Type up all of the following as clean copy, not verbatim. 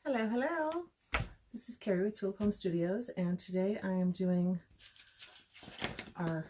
Hello, hello. This is Carrie with Tulip Home Studios, and today I am doing our,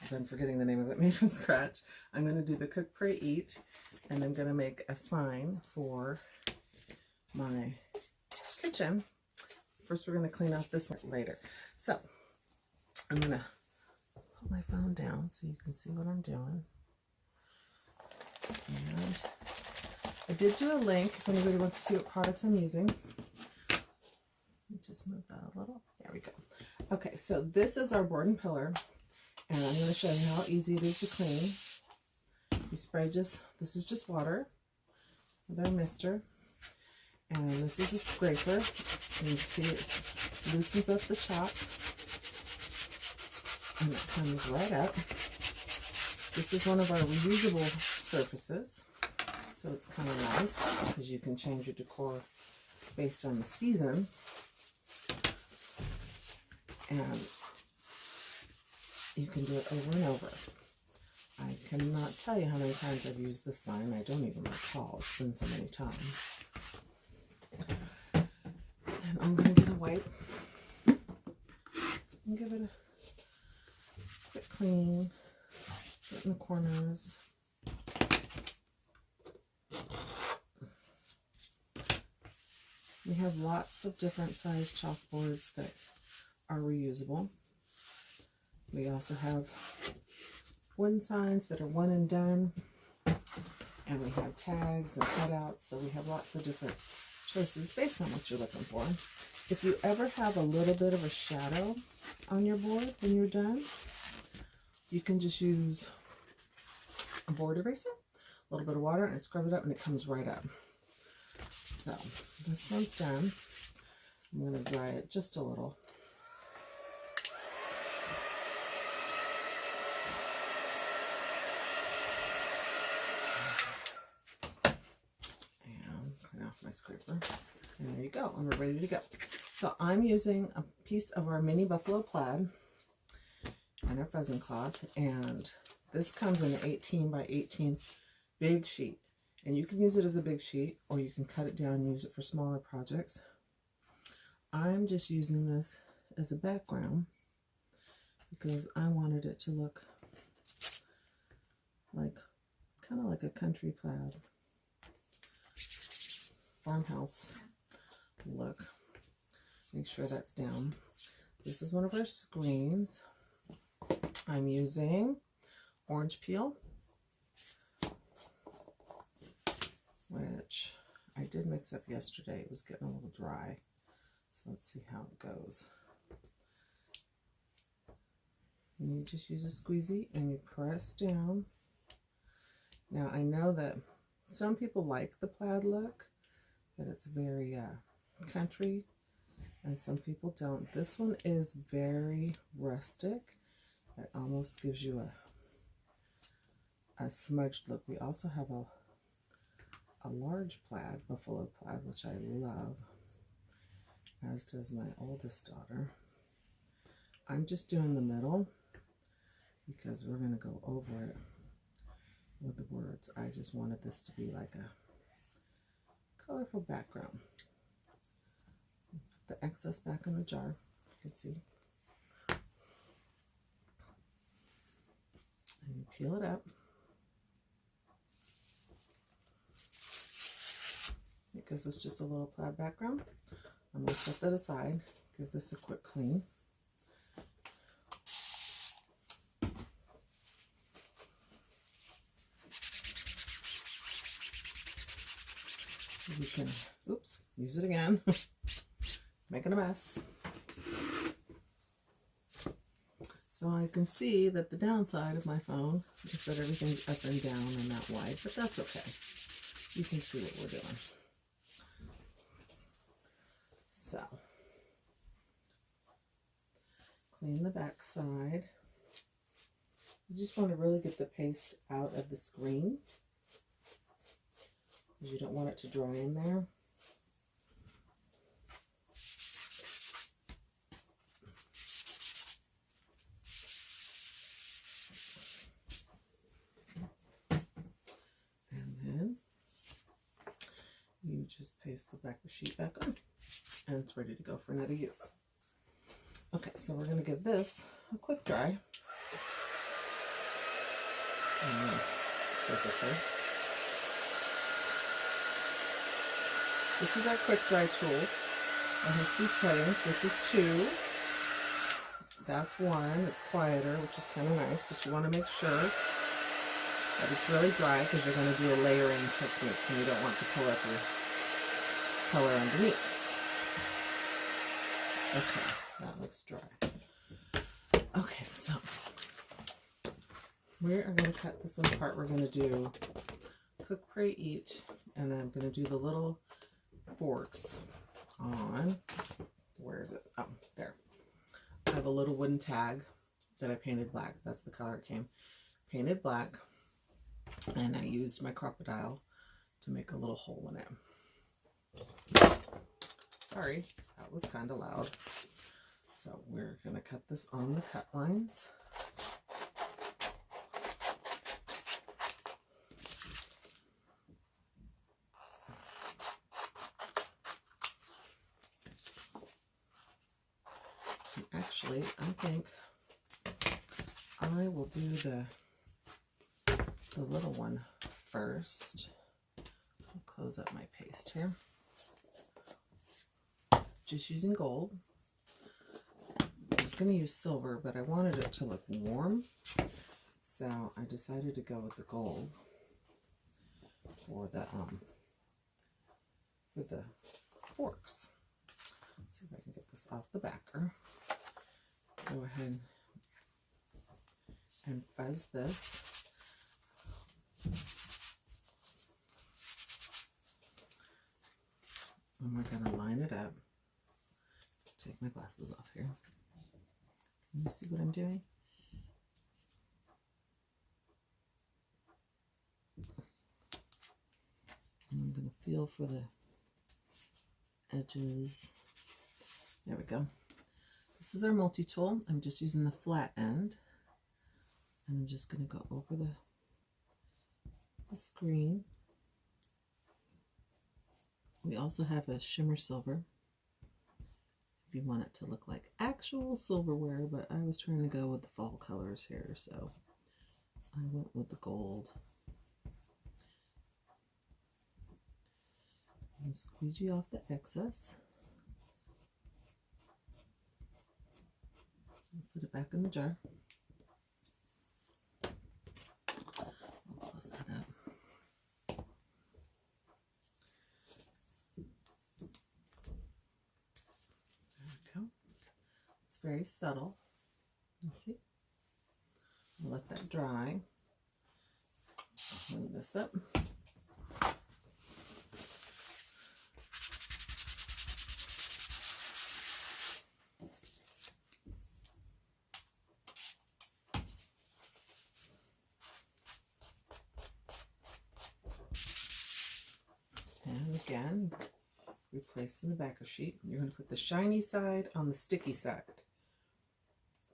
as I'm forgetting the name of it, made from scratch. I'm going to do the Cook, Pray, Eat, and I'm going to make a sign for my kitchen. First, we're going to clean off this one later. So, I'm going to put my phone down so you can see what I'm doing. And I did do a link if anybody wants to see what products I'm using. Let me just move that a little. There we go. Okay, so this is our board and pillar, and I'm going to show you how easy it is to clean. You spray this is just water with our mister, and this is a scraper, and you can see it loosens up the chalk, and it comes right up. This is one of our reusable surfaces. So it's kind of nice because you can change your decor based on the season. And you can do it over and over. I cannot tell you how many times I've used this sign. I don't even recall. It's been so many times. And I'm going to get a wipe and give it a quick clean. Put it in the corners. We have lots of different size chalkboards that are reusable. We also have wooden signs that are one and done. And we have tags and cutouts, so we have lots of different choices based on what you're looking for. If you ever have a little bit of a shadow on your board when you're done, you can just use a board eraser, a little bit of water, and scrub it up, and it comes right up. So this one's done. I'm going to dry it just a little. And clean off my scraper. And there you go. And we're ready to go. So I'm using a piece of our mini buffalo plaid and our pheasant cloth. And this comes in an 18 by 18 big sheet. And you can use it as a big sheet, or you can cut it down and use it for smaller projects. I'm just using this as a background because I wanted it to look like, kind of like a country plaid farmhouse look. Make sure that's down. This is one of our screens. I'm using orange peel, which I did mix up yesterday. It was getting a little dry. So let's see how it goes. And you just use a squeezy and you press down. Now I know that some people like the plaid look, that it's very country, and some people don't. This one is very rustic. It almost gives you a smudged look. We also have a large plaid, buffalo plaid, which I love, as does my oldest daughter. I'm just doing the middle because we're going to go over it with the words. I just wanted this to be like a colorful background. Put the excess back in the jar, you can see. And you peel it up. Because it's just a little plaid background. I'm going to set that aside, give this a quick clean. So we can, oops, use it again. Making a mess. So I can see that the downside of my phone is that everything's up and down and not wide, but that's okay. You can see what we're doing. So, clean the back side. You just want to really get the paste out of the screen because you don't want it to dry in there. And then you just paste the back of the sheet back on, and it's ready to go for another use. Okay, so we're going to give this a quick dry. This is our quick dry tool. It has these settings. This is 2. That's 1. It's quieter, which is kind of nice, but you want to make sure that it's really dry because you're going to do a layering technique and you don't want to pull up your color underneath. Okay, that looks dry. Okay, so we are going to cut this one apart. We're going to do cook, pray, eat, and then I'm going to do the little forks on, where is it? Oh, there. I have a little wooden tag that I painted black. That's the color it came. Painted black, and I used my crocodile to make a little hole in it. Sorry, that was kind of loud. So we're going to cut this on the cut lines. And actually, I think I will do the little one first. I'll close up my paste here. Just using gold. I was going to use silver, but I wanted it to look warm, so I decided to go with the gold for the forks. Let's see if I can get this off the backer. Go ahead and fuzz this. And we're going to line it up. Take my glasses off here. Can you see what I'm doing? And I'm going to feel for the edges. There we go. This is our multi-tool. I'm just using the flat end. And I'm just going to go over the screen. We also have a shimmer silver if you want it to look like actual silverware, but I was trying to go with the fall colors here, so I went with the gold. And squeegee off the excess. Put it back in the jar. I'll close that up. Very subtle. Let's see. I'll let that dry. I'll clean this up. And again, replacing the backer sheet. You're going to put the shiny side on the sticky side.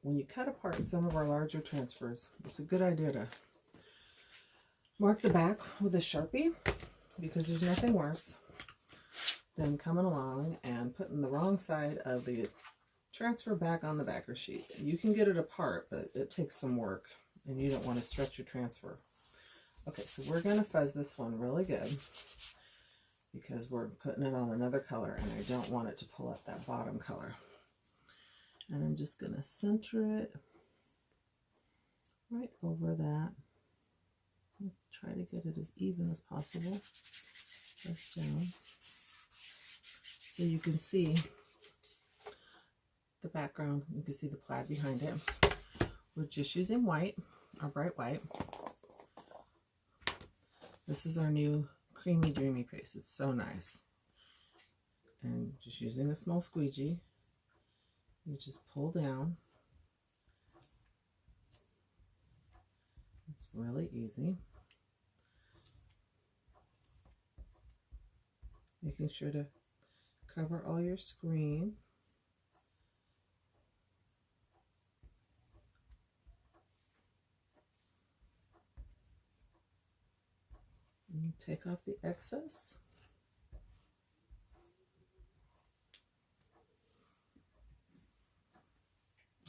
When you cut apart some of our larger transfers, it's a good idea to mark the back with a Sharpie, because there's nothing worse than coming along and putting the wrong side of the transfer back on the backer sheet. You can get it apart, but it takes some work, and you don't want to stretch your transfer. Okay, so we're going to fuzz this one really good, because we're putting it on another color, and I don't want it to pull up that bottom color. And I'm just going to center it right over that. Try to get it as even as possible. Press down. So you can see the background. You can see the plaid behind it. We're just using white, our bright white. This is our new Creamy Dreamy paste. It's so nice. And just using a small squeegee. You just pull down. It's really easy. Making sure to cover all your screen. And take off the excess.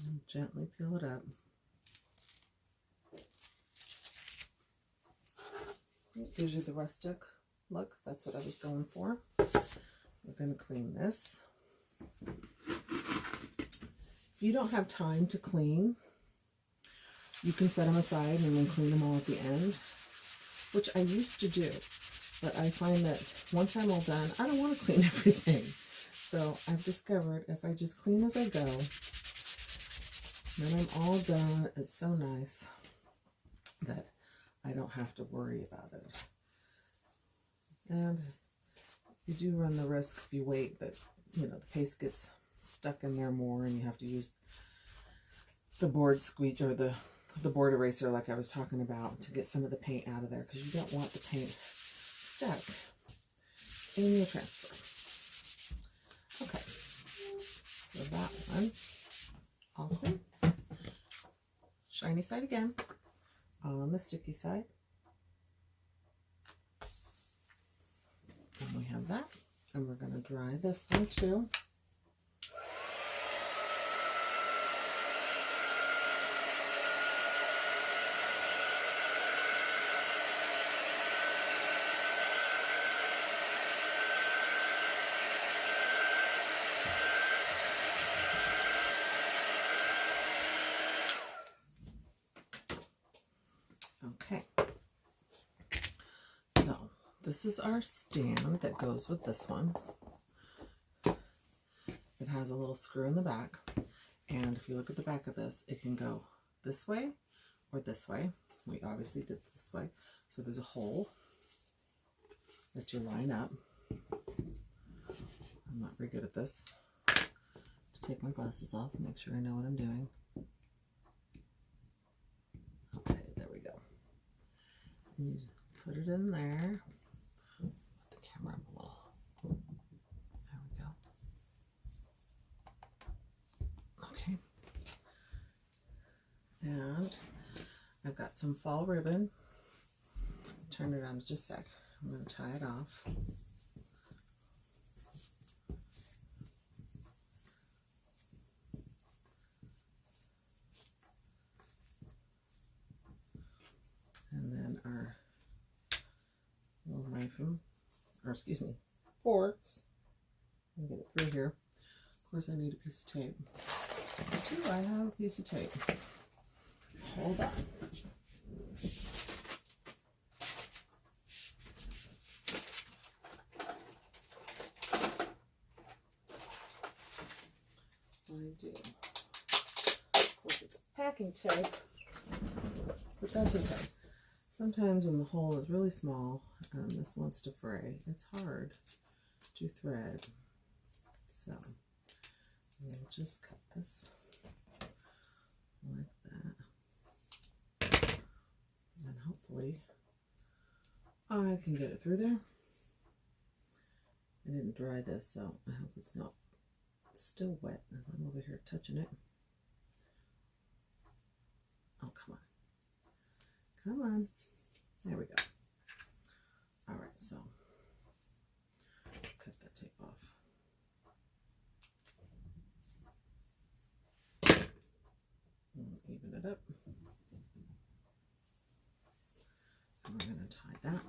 And gently peel it up. It gives you the rustic look. That's what I was going for. We're going to clean this. If you don't have time to clean, you can set them aside and then clean them all at the end, which I used to do. But I find that once I'm all done, I don't want to clean everything. So I've discovered if I just clean as I go, then I'm all done. It's so nice that I don't have to worry about it. And you do run the risk if you wait that, you know, the paste gets stuck in there more and you have to use the board squeegee or the board eraser like I was talking about to get some of the paint out of there, because you don't want the paint stuck in your transfer. Okay, so that one all clean. Shiny side again on the sticky side. And we have that. And we're going to dry this one too. Okay, so this is our stand that goes with this one. It has a little screw in the back, and if you look at the back of this, it can go this way or this way. We obviously did this way, so there's a hole that you line up. I'm not very good at this. Take my glasses off and make sure I know what I'm doing. Okay, there we go. You put it in there. Put the camera up a little. There we go. Okay. And I've got some fall ribbon. Turn it on just a sec. I'm going to tie it off. And then our little knife, or excuse me, forks. Let me get it through here. Of course, I need a piece of tape. Do I have a piece of tape? Hold on. I do. Of course, it's packing tape, but that's okay. Sometimes when the hole is really small and this wants to fray, it's hard to thread. So we'll just cut this like that. And hopefully I can get it through there. I didn't dry this, so I hope it's not still wet as I'm over here touching it. Oh, come on. Come on. There we go. All right, so cut that tape off. And even it up. And we're going to tie that.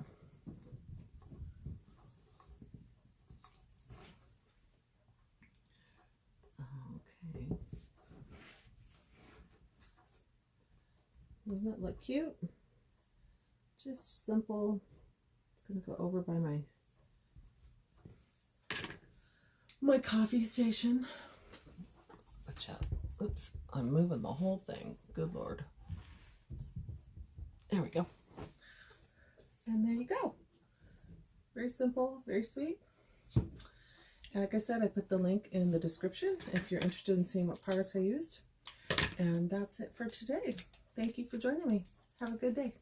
Okay. Doesn't that look cute? Just simple. It's going to go over by my coffee station. Watch out. Oops, I'm moving the whole thing. Good Lord. There we go. And there you go. Very simple, very sweet. Like I said, I put the link in the description if you're interested in seeing what products I used. And that's it for today. Thank you for joining me. Have a good day.